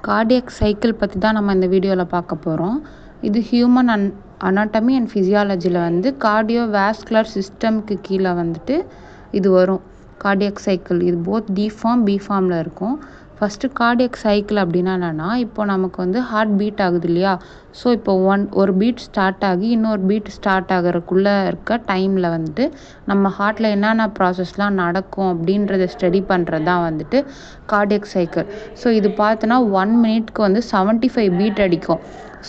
Cardiac cycle பற்றி தான் நம்ம இந்த வீடியோவில் பார்க்க போகிறோம். இது ஹியூமன் அனாட்டமி அண்ட் ஃபிசியாலஜியில் வந்து கார்டியோவாஸ்குலர் சிஸ்டம்க்கு கீழே வந்துட்டு இது வரும். கார்டியாக் சைக்கிள் இது போத் டி ஃபார்ம் பி ஃபார்மில் இருக்கும். ஃபஸ்ட்டு கார்டியாக் சைக்கிள் அப்படின்னா என்னென்னா, இப்போ நமக்கு வந்து ஹார்ட் பீட் ஆகுது இல்லையா? ஸோ இப்போ ஒரு பீட் ஸ்டார்ட் ஆகி இன்னொரு பீட் ஸ்டார்ட் ஆகிறதுக்குள்ளே இருக்க டைமில் வந்துட்டு நம்ம ஹார்ட்டில் என்னென்ன ப்ராசஸ்லாம் நடக்கும் அப்படின்றத ஸ்டடி பண்ணுறது தான் வந்துட்டு கார்டியாக் சைக்கிள். ஸோ இது பார்த்தோன்னா 1 மினிட்க்கு வந்து 75 பீட் அடிக்கும்.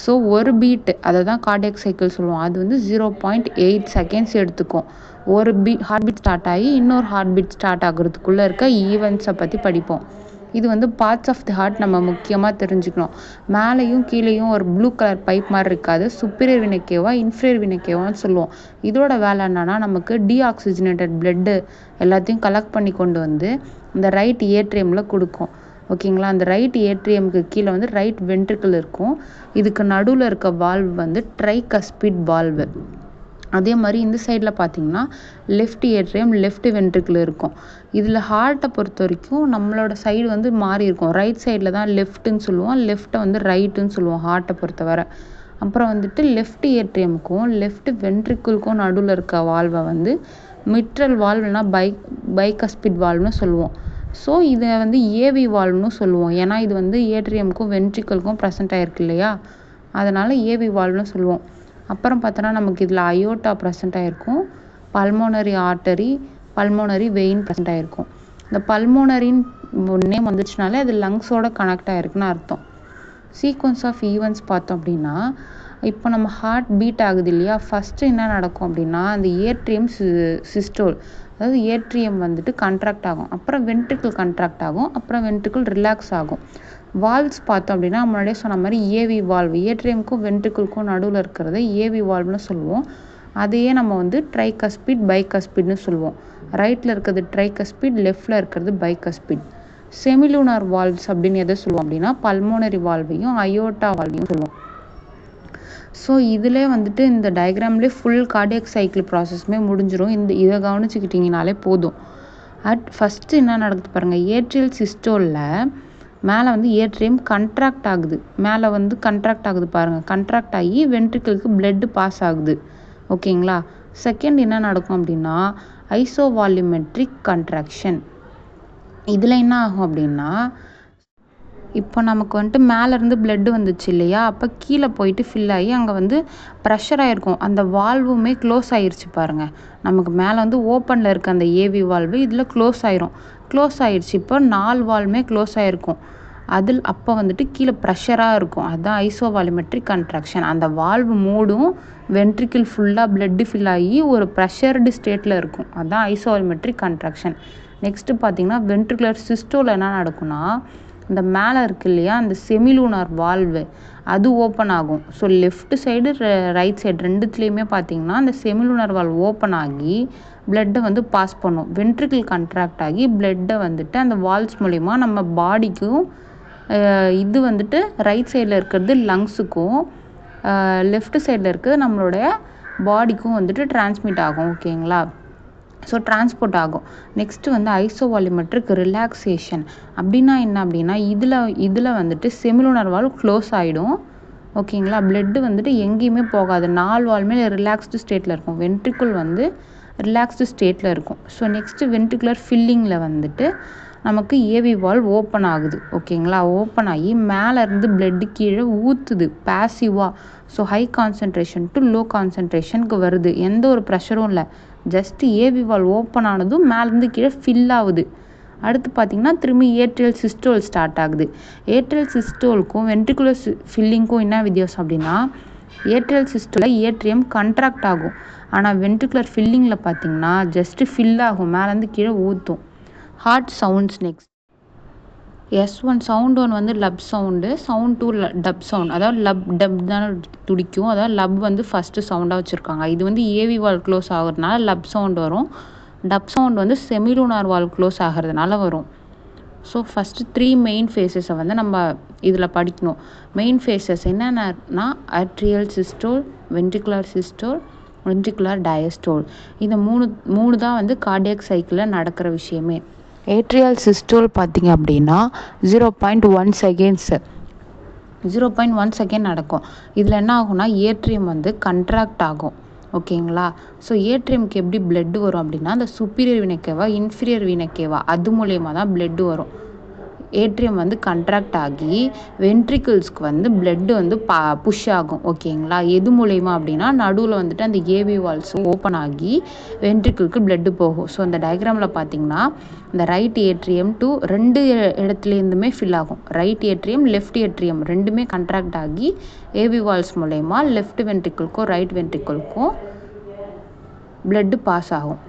ஸோ ஒரு பீட்டு அதை தான் கார்டியாக் சைக்கிள் சொல்லுவோம். அது வந்து 0.8 செகண்ட்ஸ் எடுத்துக்கும். ஒரு ஹார்ட் பீட் ஸ்டார்ட் ஆகி இன்னொரு ஹார்ட் பீட் ஸ்டார்ட் ஆகுறதுக்குள்ளே இருக்க ஈவெண்ட்ஸை பற்றி படிப்போம். இது வந்து பார்ட்ஸ் ஆஃப் தி ஹார்ட் நம்ம முக்கியமாக தெரிஞ்சுக்கணும். மேலேயும் கீழேயும் ஒரு ப்ளூ கலர் பைப் மாதிரி இருக்காது. சுப்பீரியர் வினைக்கேவா இன்ஃபீரியர் வினைக்கேவான்னு சொல்லுவோம். இதோட வேலை என்னன்னா, நமக்கு டீஆக்சிஜனேட்டட் பிளட்டு எல்லாத்தையும் கலெக்ட் பண்ணி கொண்டு வந்து இந்த ரைட் ஏட்ரியமில் கொடுக்கும். ஓகேங்களா? அந்த ரைட் ஏட்ரியமுக்கு கீழே வந்து ரைட் வென்ட்ரிக்கிள் இருக்கும். இதுக்கு நடுவில் இருக்க வால்வு வந்து ட்ரைகஸ்பிட் வால்வு. அதே மாதிரி இந்த சைடில் பார்த்தீங்கன்னா லெஃப்ட் ஏட்ரியம் லெஃப்ட் வென்ட்ரிக்கிள் இருக்கும். இதில் ஹார்ட்டை பொறுத்த வரைக்கும் நம்மளோட சைடு வந்து மாறி இருக்கும். ரைட் சைடில் தான் லெஃப்ட்டுன்னு சொல்லுவோம், லெஃப்ட்டை வந்து ரைட்டுன்னு சொல்லுவோம் ஹார்ட்டை பொறுத்தவரை. அப்புறம் வந்துட்டு லெஃப்ட் ஏட்ரியமுக்கும் லெஃப்ட் வென்ட்ரிக்கிள்க்கும் நடுவில் இருக்க வால்வை வந்து மிட்ரல் வால்வ்னா பைகஸ்பிட் வால்வ்னு சொல்லுவோம். ஸோ இதை வந்து ஏவி வால்வ்னு சொல்லுவோம். ஏன்னா இது வந்து ஏட்ரியமுக்கும் வென்ட்ரிக்கிள்க்கும் ப்ரெசென்ட் ஆகிருக்கு இல்லையா? அதனால் ஏவி வால்வ்னு சொல்லுவோம். அப்புறம் பார்த்தோன்னா நமக்கு இதில் அயோட்டா ப்ரெசென்ட் ஆகிருக்கும். Pulmonary artery pulmonary vein present ஆகிருக்கும். இந்த பல்மோனரின்னு நேம் வந்துச்சுனாலே அது லங்ஸோட கனெக்ட் ஆகிருக்குன்னு அர்த்தம். சீக்வன்ஸ் ஆஃப் ஈவெண்ட்ஸ் பார்த்தோம் அப்படின்னா, இப்போ நம்ம ஹார்ட் பீட் ஆகுது இல்லையா? ஃபஸ்ட்டு என்ன நடக்கும் அப்படின்னா, அந்த ஏட்ரியம் சிஸ்டோல், அதாவது ஏட்ரியம் வந்துட்டு கண்ட்ராக்ட் ஆகும். அப்புறம் வென்ட்ரிக்கிள் கண்ட்ராக்ட் ஆகும். அப்புறம் வென்ட்ரிக்கிள் ரிலாக்ஸ் ஆகும். வால்வ்ஸ் பார்த்தோம் அப்படின்னா, முன்னாடியே சொன்ன மாதிரி ஏவி வால்வு ஏட்ரியமுக்கும் வென்ட்ரிக்கிள்க்கும் நடுவில் இருக்கிறத ஏவி வால்வ்னு சொல்லுவோம். அதையே நம்ம வந்து ட்ரைகஸ்பிட் பைகஸ்பிட்னு சொல்லுவோம். ரைட்டில் இருக்கிறது ட்ரைகஸ்பிட், லெஃப்டில் இருக்கிறது பைகஸ்பிட். செமிலூனார் வால்வ்ஸ் அப்படின்னு எதை சொல்லுவோம் அப்படின்னா, பல்மோனரி வால்வையும் அயோட்டா வால்வையும் சொல்லுவோம். ஸோ இதிலே வந்துட்டு இந்த டயக்ராம்லேயே ஃபுல் கார்டியாக் சைக்கிள் ப்ராசஸ்மே முடிஞ்சிடும். இதை கவனிச்சுக்கிட்டிங்கனாலே போதும். ஃபஸ்ட்டு என்ன நடக்குது பாருங்கள். ஏட்ரியல் சிஸ்டோலில் மேலே வந்து ஏட்ரியம் கண்ட்ராக்ட் ஆகுது. மேலே வந்து கண்ட்ராக்ட் ஆகுது பாருங்கள். கண்ட்ராக்ட் ஆகி வென்ட்ரிக்கிளுக்கு பிளட்டு பாஸ் ஆகுது. ஓகேங்களா? செகண்ட் என்ன நடக்கும் அப்படின்னா, ஐசோவால்யூமெட்ரிக் கண்ட்ராக்ஷன். இதில் என்ன ஆகும் அப்படின்னா, இப்போ நமக்கு வந்துட்டு மேலேருந்து பிளட்டு வந்துச்சு இல்லையா? அப்போ கீழே போயிட்டு ஃபில் ஆகி அங்கே வந்து ப்ரெஷர் ஆகிருக்கும். அந்த வால்வுமே க்ளோஸ் ஆகிருச்சு பாருங்கள். நமக்கு மேலே வந்து ஓப்பனில் இருக்க அந்த ஏவி வால்வு இதில் க்ளோஸ் ஆயிரும். க்ளோஸ் ஆகிடுச்சு. இப்போ 4 வால்வுமே க்ளோஸ் ஆகிருக்கும். அப்போ வந்துட்டு கீழே ப்ரெஷராக இருக்கும். அதுதான் ஐசோவால்யூமெட்ரிக் கண்ட்ராக்ஷன். அந்த வால்வு மூடும், வென்ட்ரிக்கிள் ஃபுல்லாக பிளட்டு ஃபில் ஆகி ஒரு ப்ரெஷர்டு ஸ்டேட்டில் இருக்கும். அதுதான் ஐசோவால்யூமெட்ரிக் கண்ட்ராக்ஷன். நெக்ஸ்ட்டு பார்த்தீங்கன்னா, வென்ட்ரிகுலர் சிஸ்டோல் என்ன நடக்கும்னா, இந்த மேலே இருக்கு இல்லையா, அந்த செமிலூனார் வால்வு அது ஓப்பன் ஆகும். So left side right side ரெண்டுத்துலேயுமே பார்த்தீங்கன்னா அந்த செமிலூனார் வால்வ் ஓப்பன் ஆகி பிளட்டை வந்து பாஸ் பண்ணும். வென்ட்ரிக்கிள் கண்ட்ராக்ட் ஆகி பிளட்டை வந்துட்டு அந்த வால்வ்ஸ் மூலிமா நம்ம பாடிக்கும், இது வந்துட்டு ரைட் சைடில் இருக்கிறது லங்ஸுக்கும், லெஃப்ட் சைடில் இருக்கிறது நம்மளுடைய பாடிக்கும் வந்துட்டு டிரான்ஸ்மிட் ஆகும். ஓகேங்களா? ஸோ டிரான்ஸ்போர்ட் ஆகும். நெக்ஸ்ட்டு வந்து ஐசோவால்யூமெட்ரிக் ரிலாக்ஸேஷன் அப்படின்னா என்ன அப்படின்னா, இதில் வந்துட்டு செமிலூனார் வால்வ் க்ளோஸ் ஆகிடும். ஓகேங்களா? பிளட்டு வந்துட்டு எங்கேயுமே போகாது. 4 வால்வுமே ரிலாக்ஸ்டு ஸ்டேட்டில் இருக்கும். வென்ட்ரிக்கிள் வந்து ரிலாக்ஸ்டு ஸ்டேட்டில் இருக்கும். ஸோ நெக்ஸ்ட்டு வென்ட்ரிகுலர் ஃபில்லிங்கில் வந்துட்டு நமக்கு ஏவி வால்வ் ஓப்பன் ஆகுது. ஓகேங்களா? ஓப்பன் ஆகி மேலேருந்து பிளட்டு கீழே ஊற்றுது பேசிவாக. So high concentration to low கான்சன்ட்ரேஷனுக்கு வருது. எந்த ஒரு ப்ரெஷரும் இல்லை. ஜஸ்ட்டு ஏவி வால்வ் ஓப்பன் ஆனதும் மேலேருந்து கீழே ஃபில் ஆகுது. அடுத்து பார்த்திங்கன்னா திரும்பி ஏட்ரியல் சிஸ்டோல் ஸ்டார்ட் ஆகுது. ஏட்ரியல் சிஸ்டோலுக்கும் வென்ட்ரிகுலர் ஃபில்லிங்க்கும் என்ன வித்தியாசம் அப்படின்னா, ஏட்ரியல் சிஸ்டோலில் ஏட்ரியம் கண்ட்ராக்ட் ஆகும். ஆனால் வென்ட்ரிகுலர் ஃபில்லிங்கில் பார்த்திங்கன்னா ஜஸ்ட்டு ஃபில் ஆகும், மேலேருந்து கீழே ஊற்றும். Heart sounds next. S1 sound 1 வந்து லப் சவுண்டு, சவுண்ட் 2 டப் சவுண்ட். அதாவது லப் டப் தான் துடிக்கும். அதாவது லப் வந்து ஃபஸ்ட்டு சவுண்டாக வச்சுருக்காங்க. இது வந்து ஏவி வால்வ் க்ளோஸ் ஆகுறதுனால லப் சவுண்ட் வரும். டப் சவுண்ட் வந்து செமிலூனார் வால்வ் க்ளோஸ் ஆகிறதுனால வரும். ஸோ ஃபஸ்ட்டு 3 மெயின் ஃபேஸஸை வந்து நம்ம இதில் படிக்கணும். மெயின் ஃபேஸஸ் என்னென்னா, atrial systole, ventricular systole, ventricular diastole. இந்த மூணு தான் வந்து கார்டியாக் சைக்கிளில் நடக்கிற விஷயமே. ஏட்ரியல் சிஸ்டோல் பார்த்திங்க அப்படின்னா 0.1 செகண்ட்ஸு. 0.1 செகண்ட் நடக்கும். இதில் என்ன ஆகும்னா ஏட்ரியம் வந்து கண்ட்ராக்ட் ஆகும். ஓகேங்களா? ஸோ ஏட்ரியம்க்கு எப்படி பிளட் வரும் அப்படின்னா, அந்த சுப்பீரியர் வீனக்கேவா இன்ஃபீரியர் வீனக்கேவா அது மூலயமா தான் பிளட் வரும். ஏட்ரியம் வந்து கண்ட்ராக்ட் ஆகி வென்ட்ரிக்கிள்ஸ்க்கு வந்து பிளட் வந்து புஷ் ஆகும். ஓகேங்களா? எது மூலயமா அப்படின்னா நடுவில் வந்துட்டு அந்த ஏவி வால்ஸ் ஓப்பன் ஆகி வென்ட்ரிக்கிளுக்கு பிளட்டு போகும். ஸோ அந்த டயக்ராமில் பார்த்தீங்கன்னா இந்த ரைட் ஏட்ரியம் டு 2 இடத்துலேருந்துமே ஃபில் ஆகும். ரைட் ஏட்ரியம் லெஃப்ட் ஏட்ரியம் ரெண்டுமே கண்ட்ராக்ட் ஆகி ஏவி வால்ஸ் மூலயமா லெஃப்ட் வென்ட்ரிக்கிளுக்கும் ரைட் வென்ட்ரிக்கிளுக்கும் பிளட்டு பாஸ் ஆகும்.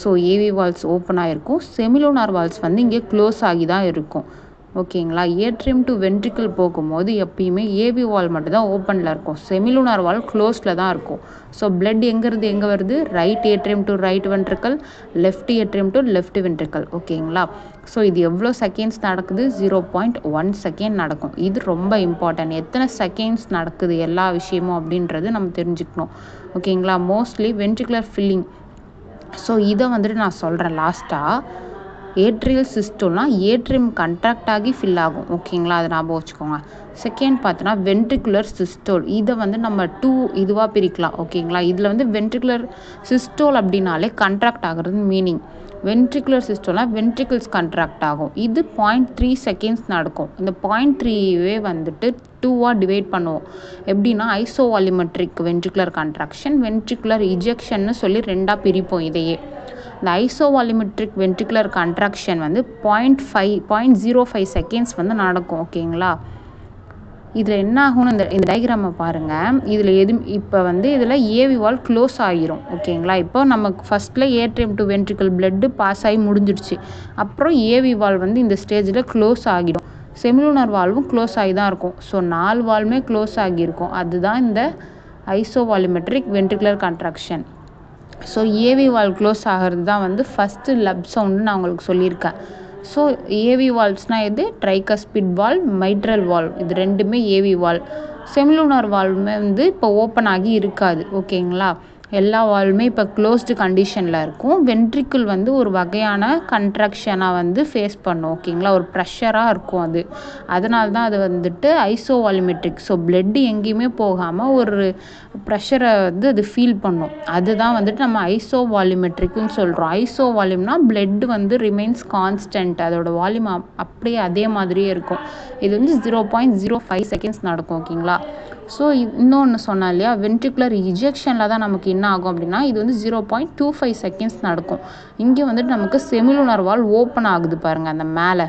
ஸோ ஏவி வால்ஸ் ஓப்பன் ஆகிருக்கும். செமிலூனார் வால்ஸ் வந்து இங்கே க்ளோஸ் ஆகி தான் இருக்கும். ஓகேங்களா? ஏட்ரியம் டு வென்ட்ரிக்கிள் போகும்போது எப்பயுமே ஏவி வால் மட்டும் தான் ஓப்பனில் இருக்கும். செமிலூனார் வால் க்ளோஸில் தான் இருக்கும். ஸோ பிளட் எங்கே வருது? Right atrium to right ventricle, left atrium to left ventricle. ஓகேங்களா? ஸோ இது எவ்வளோ செகண்ட்ஸ் நடக்குது? 0.1 செகண்ட் நடக்கும். இது ரொம்ப இம்பார்ட்டன்ட். எத்தனை செகண்ட்ஸ் நடக்குது எல்லா விஷயமும் அப்படின்றது நம்ம தெரிஞ்சுக்கணும். ஓகேங்களா? Mostly ventricular filling. ஸோ இதை வந்துட்டு நான் சொல்கிறேன் லாஸ்ட்டாக. ஏட்ரியல் சிஸ்டோல்னா ஏட்ரியம் கண்ட்ராக்ட் ஆகி ஃபில் ஆகும். ஓகேங்களா? அதை ஞாபகம் வச்சுக்கோங்க. செகண்ட் பார்த்தோன்னா வென்ட்ரிகுலர் சிஸ்டோல். இதை வந்து நம்ம 2 இதுவாக பிரிக்கலாம். ஓகேங்களா? இதில் வந்து வென்ட்ரிகுலர் சிஸ்டோல் அப்படின்னாலே கண்ட்ராக்ட் ஆகிறது மீனிங். வென்ட்ரிகுலர் சிஸ்டோல்னா வென்ட்ரிகிள்ஸ் கண்ட்ராக்ட் ஆகும். இது 0.3 செகண்ட்ஸ் நடக்கும். இந்த 0.3வே வந்துட்டு 2ஆக டிவைட் பண்ணுவோம். எப்படின்னா ஐசோவால்யூமெட்ரிக் வென்ட்ரிகுலர் கண்ட்ராக்ஷன், வென்ட்ரிகுலர் இஜெக்ஷன்னு சொல்லி 2ஆக பிரிப்போம் இதையே. இந்த ஐசோவால்யூமெட்ரிக் வென்ட்ரிகுலர் கண்ட்ராக்ஷன் வந்து 0.05 செகண்ட்ஸ் வந்து நடக்கும். ஓகேங்களா? இதில் என்ன ஆகும்னு இந்த டயக்ராமை பாருங்கள். இதில் இப்போ வந்து இதில் ஏவி வால் க்ளோஸ் ஆகிரும். ஓகேங்களா? இப்போ நமக்கு ஃபஸ்ட்டில் atrium to ventricle blood pass ஆகி முடிஞ்சிடுச்சு. அப்புறம் ஏவி வால் வந்து இந்த ஸ்டேஜில் க்ளோஸ் ஆகிடும். செமிலூனார் வால்வும் க்ளோஸ் ஆகி தான் இருக்கும். ஸோ 4 வால்வுமே க்ளோஸ் ஆகியிருக்கும். அதுதான் இந்த ஐசோவால்யூமெட்ரிக் வென்ட்ரிகுலர் கண்ட்ராக்ஷன். ஸோ ஏவி வால் க்ளோஸ் ஆகிறது தான் வந்து ஃபஸ்ட்டு லப் சவுண்டுன்னு நான் உங்களுக்கு சொல்லியிருக்கேன். ஸோ ஏவி வால்ஸ்னால் எது? ட்ரைகஸ்பிட் வால், மைட்ரல் வால், இது ரெண்டுமே ஏவி வால். செமிலூனார் வால்வுமே வந்து இப்போ ஓப்பன் ஆகி இருக்காது. ஓகேங்களா? எல்லா வால்வுமே இப்போ க்ளோஸ்டு கண்டிஷனில் இருக்கும். வென்ட்ரிக்கிள் வந்து ஒரு வகையான கண்ட்ராக்ஷனாக வந்து ஃபேஸ் பண்ணும். ஓகேங்களா? ஒரு ப்ரெஷராக இருக்கும் அது. அதனால தான் அது வந்துட்டு ஐசோவால்யூமெட்ரிக். ஸோ பிளட்டு எங்கேயுமே போகாமல் ஒரு ப்ரெஷரை வந்து அது ஃபீல் பண்ணும். அதுதான் வந்துட்டு நம்ம ஐசோவால்யூமெட்ரிக்னு சொல்கிறோம். ஐசோவால்யூம்னா பிளட் வந்து ரிமைன்ஸ் கான்ஸ்டன்ட். அதோட வால்யூம் அப்படியே அதே மாதிரியே இருக்கும். இது வந்து 0.05 செகண்ட்ஸ் நடக்கும். ஓகேங்களா? ஸோ இன்னொன்று சொன்னேன் இல்லையா, வென்ட்ரிகுலர் இஜெக்ஷனில் தான் நமக்கு என்ன ஆகும் அப்படின்னா இது வந்து 0.25 செகண்ட்ஸ் நடக்கும். இங்கே வந்துட்டு நமக்கு செமிலூனார் வால் ஓப்பன் ஆகுது பாருங்கள் அந்த மேலே.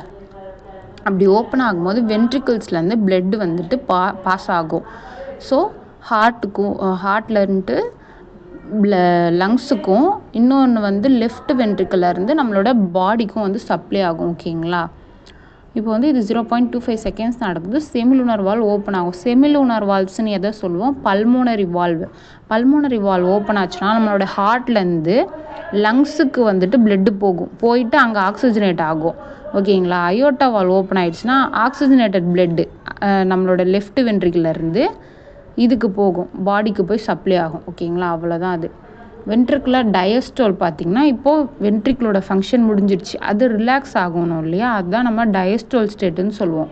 அப்படி ஓப்பன் ஆகும்போது வென்ட்ரிக்கிள்ஸ்லேருந்து பிளட் வந்துட்டு பாஸ் ஆகும். ஸோ ஹார்ட்லேருந்து லங்ஸுக்கும் இன்னொன்று வந்து லெஃப்ட் வென்ட்ரிக்கிள்லேருந்து நம்மளோட பாடிக்கும் வந்து சப்ளை ஆகும். ஓகேங்களா? இப்போ வந்து இது 0.25 செகண்ட்ஸ் நடக்குது. செமிலூனார் வால்வ் ஓப்பன் ஆகும். செமிலூனார் வால்வ்ஸ்ன்னு எதை சொல்லுவோம்? Pulmonary valve. Pulmonary valve open ஆச்சுன்னா நம்மளோட ஹார்ட்லேருந்து லங்ஸுக்கு வந்துட்டு பிளட்டு போயிட்டு அங்கே ஆக்சிஜனேட் ஆகும். ஓகேங்களா? அயோட்டா வால்வ் ஓப்பன் ஆகிடுச்சுன்னா ஆக்சிஜனேட்டட் பிளட்டு நம்மளோட லெஃப்ட் வென்ட்ரிக்கிள்லேருந்து இதுக்கு போகும், பாடிக்கு போய் சப்ளை ஆகும். ஓகேங்களா? அவ்வளோதான் அது. வென்ட்ரிகுலர் டயஸ்டோல் பார்த்திங்கன்னா இப்போது வென்ட்ரிக்கிளோட ஃபங்க்ஷன் முடிஞ்சிடுச்சு, அது ரிலாக்ஸ் ஆகணும் இல்லையா, அதுதான் நம்ம டயஸ்டோல் ஸ்டேட்டுன்னு சொல்லுவோம்.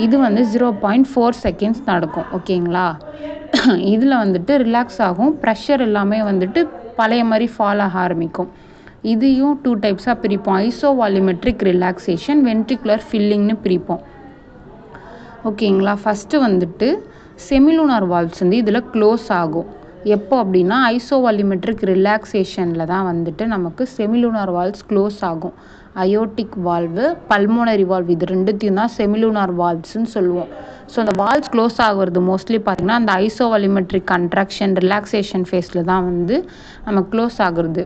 இது வந்து 0.4 செகண்ட்ஸ் நடக்கும். ஓகேங்களா? இதில் வந்துட்டு ரிலாக்ஸ் ஆகும், ப்ரெஷர் எல்லாமே வந்துட்டு பழைய மாதிரி ஃபால் ஆக ஆரம்பிக்கும். இதையும் 2 டைப்ஸாக பிரிப்போம். ஐசோவால்யூமெட்ரிக் ரிலாக்ஸேஷன், வென்ட்ரிகுலர் ஃபில்லிங்னு பிரிப்போம். ஓகேங்களா? ஃபஸ்ட்டு வந்துட்டு செமிலூனார் வால்வ்ஸ் வந்து இதில் க்ளோஸ் ஆகும். எப்போ அப்படின்னா ஐசோவால்யூமெட்ரிக் ரிலாக்ஸேஷனில் தான் வந்துட்டு நமக்கு செமிலூனார் வால்வ்ஸ் க்ளோஸ் ஆகும். அயோட்டிக் வால்வு, பல்மோனரி வால்வு, இது ரெண்டுத்தையும் தான் செமிலூனார் வால்வ்ஸ்ன்னு சொல்லுவோம். ஸோ அந்த வால்வ்ஸ் க்ளோஸ் ஆகிறது மோஸ்ட்லி பார்த்திங்கன்னா அந்த ஐசோவால்யூமெட்ரிக் கண்ட்ராக்ஷன் ரிலாக்ஸேஷன் ஃபேஸில் தான் வந்து நம்ம க்ளோஸ் ஆகுறது.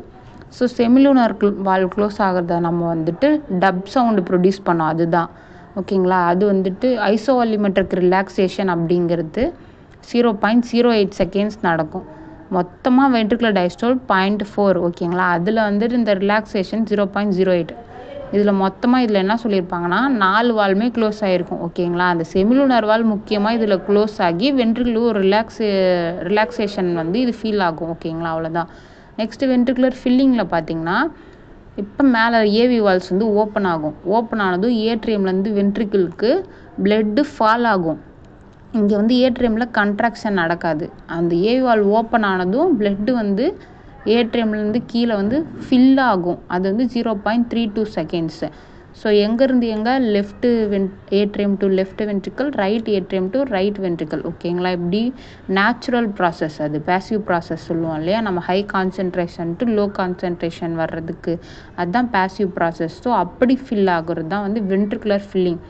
ஸோ செமிலூனார் வால்வ் க்ளோஸ் ஆகிறத நம்ம வந்துட்டு டப் சவுண்டு ப்ரொடியூஸ் பண்ணோம், அதுதான். ஓகேங்களா? அது வந்துட்டு ஐசோவால்யூமெட்ரிக் ரிலாக்ஸேஷன் அப்படிங்கிறது 0.08 செகண்ட்ஸ் நடக்கும். மொத்தமாக வென்ட்ரிகுலர் டயஸ்டோல் 0.4. ஓகேங்களா? அதில் வந்துட்டு இந்த ரிலாக்ஸேஷன் 0.08. இதில் மொத்தமாக இதில் என்ன சொல்லியிருப்பாங்கன்னா 4 வால்வுமே க்ளோஸ் ஆகிருக்கும். ஓகேங்களா? அந்த செமிலூனார் வால்வ் முக்கியமாக இதில் க்ளோஸ் ஆகி வென்ட்ரிகுலர் ஒரு ரிலாக்ஸேஷன் வந்து இது ஃபீல் ஆகும். ஓகேங்களா? அவ்வளோதான். நெக்ஸ்ட்டு வென்ட்ரிகுலர் ஃபில்லிங்கில் பார்த்திங்கன்னா இப்போ மேலே ஏவி வால்வ்ஸ் வந்து ஓப்பன் ஆகும். ஓப்பன் ஆனதும் ஏட்ரியம்லேருந்து வென்ட்ரிக்கிளுக்கு பிளட்டு ஃபால் ஆகும். இங்கே வந்து ஏட்ரியமில் கண்ட்ராக்ஷன் நடக்காது. அந்த ஏவி வால்வ் ஓப்பன் ஆனதும் பிளட்டு வந்து ஏட்ரியம்லேருந்து கீழே வந்து ஃபில் ஆகும். அது வந்து 0.32 செகண்ட்ஸு. ஸோ எங்கேருந்து எங்கே left atrium to left ventricle, right atrium to right ventricle. ஓகேங்களா? இப்படி நேச்சுரல் ப்ராசஸ், அது பேசிவ் ப்ராசஸ் சொல்லுவோம் இல்லையா, நம்ம high concentration to low concentration வர்றதுக்கு அதுதான் பேசிவ் ப்ராசஸ். ஸோ அப்படி ஃபில் ஆகுறது தான் வந்து வென்ட்ரிகுலர் ஃபில்லிங்.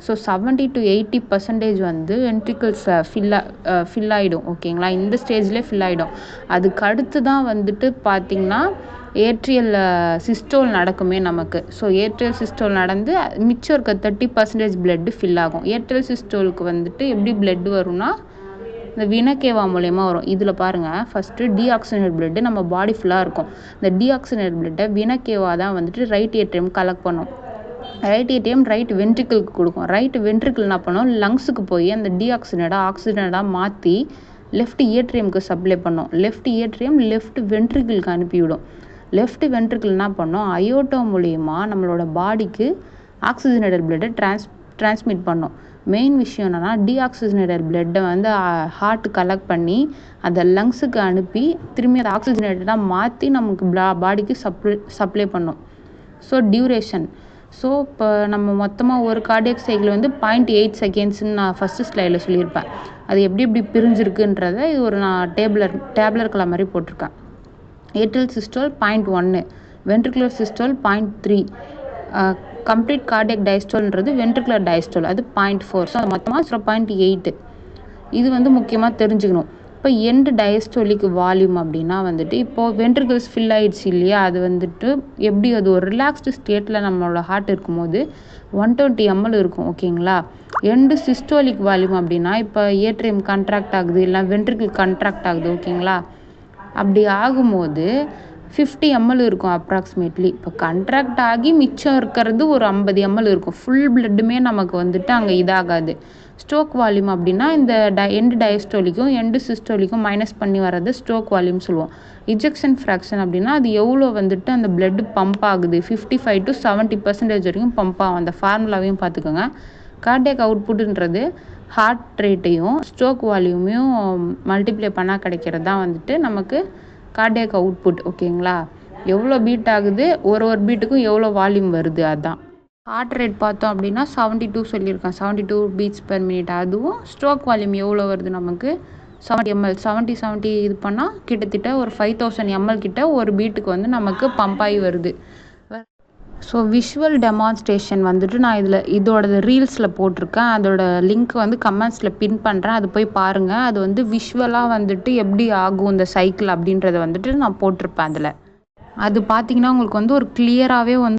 ஸோ 70 to 80% வந்து வென்ட்ரிக்கிள்ஸ் ஃபில் ஆகிடும். ஓகேங்களா? இந்த ஸ்டேஜ்லேயே ஃபில் ஆகிடும். அதுக்கு அடுத்து தான் வந்துட்டு பார்த்திங்கன்னா ஏட்ரியல் சிஸ்டோல் நடக்குமே நமக்கு. ஸோ ஏட்ரியல் சிஸ்டோல் நடந்து மிச்சம் இருக்க 30% பிளட்டு ஃபில் ஆகும். ஏட்ரியல் சிஸ்டோலுக்கு வந்துட்டு எப்படி பிளட் வரும்னா இந்த வினக்கேவா மூலயமா வரும். இதில் பாருங்கள், ஃபஸ்ட்டு டீஆக்சிஜனேட் பிளட்டு நம்ம பாடி ஃபுல்லாக இருக்கும். இந்த டீஆக்சிஜனேட் பிளட்டை வினக்கேவா தான் வந்துட்டு ரைட் ஏட்ரியம் கலெக்ட் பண்ணும். ரைட் ஏட்ரியம் ரைட் வென்ட்ரிக்கிளுக்கு கொடுக்கும். ரைட் வென்ட்ரிக்கிள் என்ன பண்ணும், லங்ஸுக்கு போய் அந்த ஆக்சிஜனேட்டாக மாற்றி லெஃப்ட் ஏட்ரியமுக்கு சப்ளை பண்ணும். லெஃப்ட் ஏட்ரியம் லெஃப்ட் வென்ட்ரிக்கிளுக்கு அனுப்பிவிடும். லெஃப்ட் வென்ட்ரிக்கிள் என்ன பண்ணும், அயோட்டோ மூலயமா நம்மளோட பாடிக்கு ஆக்சிஜனேட்டட் பிளட்டை டிரான்ஸ்மிட் பண்ணும். மெயின் விஷயம் என்னென்னா, டீஆக்சிஜனேட்டட் பிளட்டை வந்து ஹார்ட் கலெக்ட் பண்ணி அதை லங்ஸுக்கு அனுப்பி திரும்பி அதை ஆக்சிஜனேட்டடாக மாற்றி நமக்கு பாடிக்கு சப்ளை பண்ணும். So duration. ஸோ இப்போ நம்ம மொத்தமாக ஒரு கார்டியக் சைக்கிள் வந்து 0.8 செகண்ட்ஸ்ன்னு நான் ஃபஸ்ட்டு ஸ்லைடில் சொல்லியிருப்பேன். அது எப்படி பிரிஞ்சிருக்குன்றதை இது ஒரு நான் டேப்லர் கலர் மாதிரி போட்டிருக்கேன். Atrial systole 0.1, ventricular systole 0.3, complete cardiac டயஸ்டோல்ன்றது வென்ட்ரிகுலர் டயஸ்டோல், அது 0.4. ஸோ அது மொத்தமாக 0.8. இது வந்து முக்கியமாக தெரிஞ்சுக்கணும். இப்போ எண்டு டயஸ்டோலிக் வால்யூம் அப்படின்னா வந்துட்டு இப்போது வென்ட்ரிகிள்ஸ் ஃபில் ஆகிடுச்சு இல்லையா, அது வந்துட்டு எப்படி அது ஒரு ரிலாக்ஸ்டு ஸ்டேட்டில் நம்மளோட ஹார்ட் இருக்கும்போது 120 ml இருக்கும். ஓகேங்களா? எண்டு சிஸ்டோலிக் வால்யூம் அப்படின்னா இப்போ ஏட்ரியம் கண்ட்ராக்ட் ஆகுது, இல்லை வென்ட்ரிகிள் கண்ட்ராக்ட் ஆகுது. ஓகேங்களா? அப்படி ஆகும்போது 50 ml இருக்கும் அப்ராக்சிமேட்லி. இப்போ கண்ட்ராக்ட் ஆகி மிச்சம் இருக்கிறது ஒரு 50 ml இருக்கும். ஃபுல் பிளட்டுமே நமக்கு வந்துட்டு அங்கே இதாகாது. ஸ்ட்ரோக் வால்யூம் அப்படின்னா இந்த எண்டு டயஸ்டோலிக்கும் எண்டு சிஸ்டோலிக்கும் மைனஸ் பண்ணி வர்றது ஸ்ட்ரோக் வால்யூம் சொல்லுவோம். இஜெக்ஷன் ஃப்ராக்ஷன் அப்படின்னா அது எவ்வளோ வந்துட்டு அந்த பிளட் பம்ப் ஆகுது, 55 to 70% வரைக்கும் பம்ப் ஆகும். அந்த ஃபார்முலாவையும் பார்த்துக்கோங்க. கார்டியக் அவுட்புட்டுன்றது ஹார்ட் ரேட்டையும் ஸ்ட்ரோக் வால்யூமையும் மல்டிப்ளை பண்ணால் கிடைக்கிறது தான் வந்துட்டு நமக்கு கார்டியக் அவுட்புட். ஓகேங்களா? எவ்வளோ பீட் ஆகுது, ஒரு பீட்டுக்கும் எவ்வளோ வால்யூம் வருது, அதுதான். ஹார்ட் ரேட் பார்த்தோம் அப்படின்னா 72 சொல்லியிருக்கேன், 72 beats per minute. அதுவும் ஸ்ட்ரோக் வால்யூம் எவ்வளோ வருது நமக்கு 70 ml. 70 இது பண்ணால் கிட்டத்தட்ட ஒரு 5000 ml கிட்ட ஒரு பீட்டுக்கு வந்து நமக்கு பம்ப் ஆகி வருது. ஸோ விஷுவல் டெமான்ஸ்ட்ரேஷன் வந்துட்டு நான் இதோட ரீல்ஸில் போட்டிருக்கேன். அதோட லிங்க் வந்து கமெண்ட்ஸில் பின் பண்ணுறேன். அது போய் பாருங்கள். அது வந்து விஷுவலாக வந்துட்டு எப்படி ஆகும் இந்த சைக்கிள் அப்படின்றத வந்துட்டு நான் போட்டிருப்பேன் அதில். அது பார்த்தீங்கன்னா உங்களுக்கு வந்து ஒரு கிளியராகவே வந்து